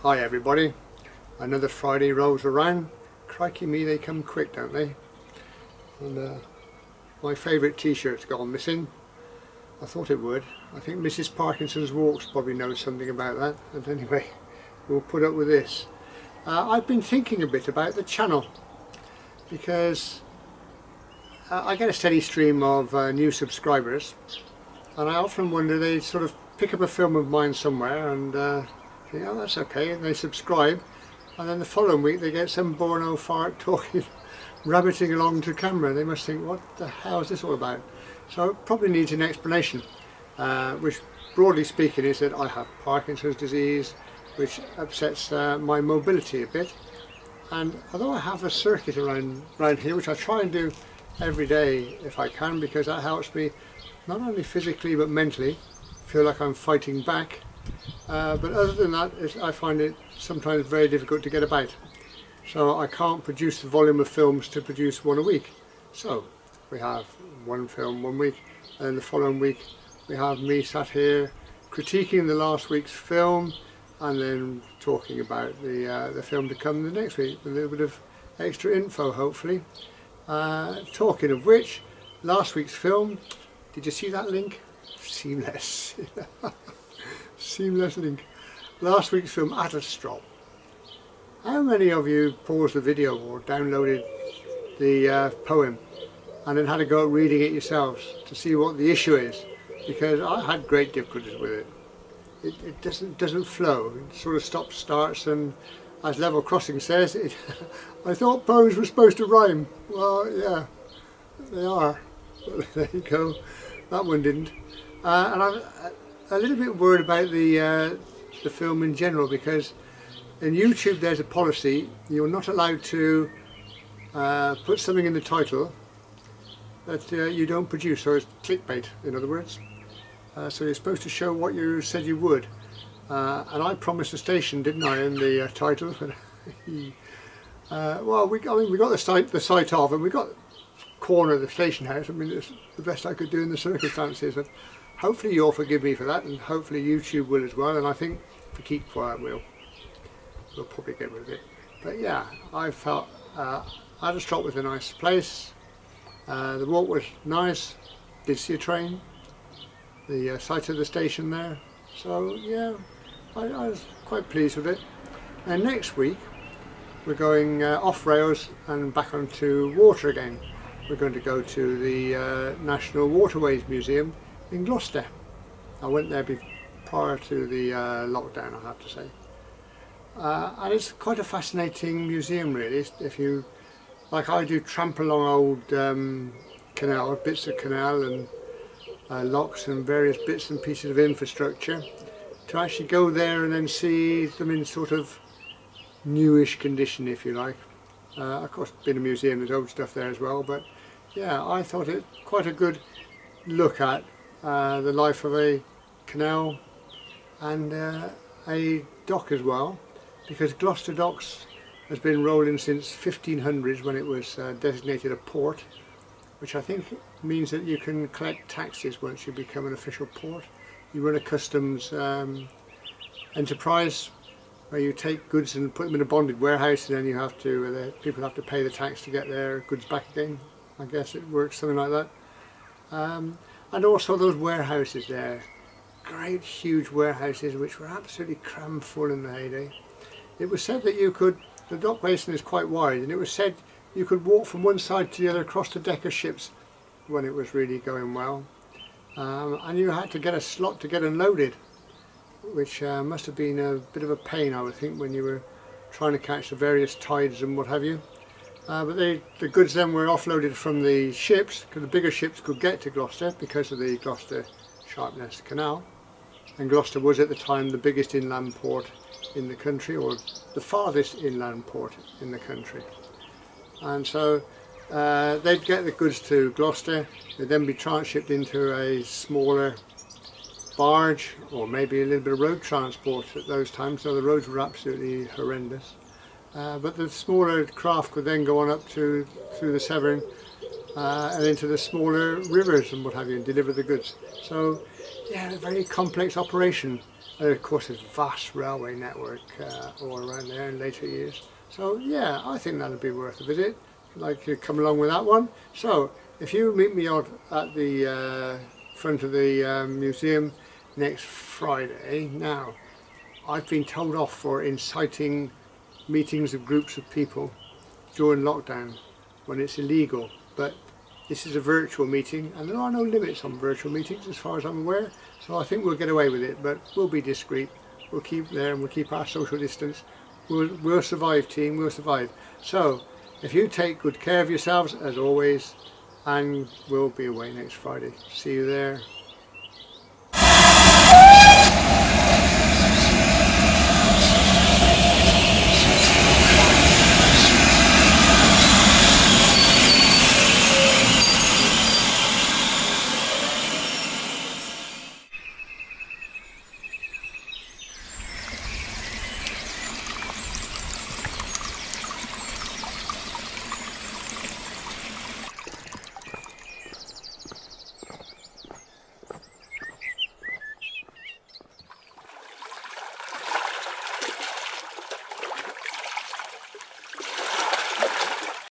Hi everybody, another Friday rolls around. Crikey me, they come quick, don't they? And my favourite t-shirt's gone missing. I thought it would. I think Mrs Parkinsons Walks probably knows something about that. And anyway, we'll put up with this. I've been thinking a bit about the channel because I get a steady stream of new subscribers, and I often wonder, they sort of pick up a film of mine somewhere and think, oh, that's okay, and they subscribe, and then the following week they get some Borno fart talking, rabbiting along to camera. They must think, what the hell is this all about? So it probably needs an explanation, which broadly speaking is that I have Parkinson's disease, which upsets my mobility a bit. And although I have a circuit around here, which I try and do every day if I can, because that helps me not only physically but mentally feel like I'm fighting back. But other than that, I find it sometimes very difficult to get about. So I can't produce the volume of films to produce one a week. So we have one film one week, and the following week we have me sat here critiquing the last week's film, and then talking about the film to come the next week with a little bit of extra info, hopefully. Talking of which, last week's film, did you see that link? Seamless. Seamless link. Last week's film, Adelstrop. How many of you paused the video or downloaded the poem and then had to go reading it yourselves to see what the issue is? Because I had great difficulties with it. It doesn't flow. It sort of stops, starts, and as Level Crossing says, I thought poems were supposed to rhyme. Well, yeah, they are. But there you go. That one didn't. And I'm a little bit worried about the film in general, because in YouTube there's a policy: you're not allowed to put something in the title that you don't produce, or it's clickbait, in other words. So you're supposed to show what you said you would, and I promised a station, didn't I, in the title? Well, we got the site off, and we got corner of the station house. I mean, it's the best I could do in the circumstances, and hopefully you'll forgive me for that, and hopefully YouTube will as well. And I think if we keep quiet, we'll probably get rid of it. But yeah, I felt Adelstrop was a nice place. The walk was nice. Did see a train. The site of the station there. So yeah, I was quite pleased with it. And next week we're going off rails and back onto water again. We're going to go to the National Waterways Museum in Gloucester. I went there prior to the lockdown, I have to say. And it's quite a fascinating museum, really. If you, like I do, tramp along old canal, bits of canal and locks and various bits and pieces of infrastructure, to actually go there and then see them in sort of newish condition, if you like. Of course, being a museum, there's old stuff there as well, but yeah, I thought it quite a good look at the life of a canal and a dock as well, because Gloucester Docks has been rolling since 1500s, when it was designated a port, which I think means that you can collect taxes once you become an official port. You run a customs enterprise where you take goods and put them in a bonded warehouse, and then you have to, people have to pay the tax to get their goods back again. I guess it works something like that. And also those warehouses there, great huge warehouses which were absolutely crammed full in the heyday. It was said that you could, the dock basin is quite wide, and it was said you could walk from one side to the other across the deck of ships when it was really going well. And you had to get a slot to get unloaded, which must have been a bit of a pain, I would think, when you were trying to catch the various tides and what have you. But the goods then were offloaded from the ships, because the bigger ships could get to Gloucester because of the Gloucester Sharpness Canal. And Gloucester was at the time the biggest inland port in the country, or the farthest inland port in the country. And so they'd get the goods to Gloucester, they'd then be transshipped into a smaller barge, or maybe a little bit of road transport at those times, so the roads were absolutely horrendous. But the smaller craft could then go on up through the Severn and into the smaller rivers and what have you, and deliver the goods. So yeah, a very complex operation. And of course there's a vast railway network all around there in later years. So yeah, I think that'll be worth a visit. I'd like you to come along with that one. So if you meet me out at the front of the museum next Friday. Now, I've been told off for inciting meetings of groups of people during lockdown when it's illegal, but this is a virtual meeting and there are no limits on virtual meetings as far as I'm aware, so I think we'll get away with it, but we'll be discreet. We'll keep there and we'll keep our social distance. We'll survive, team, we'll survive. So if you take good care of yourselves as always, and we'll be away next Friday. See you there.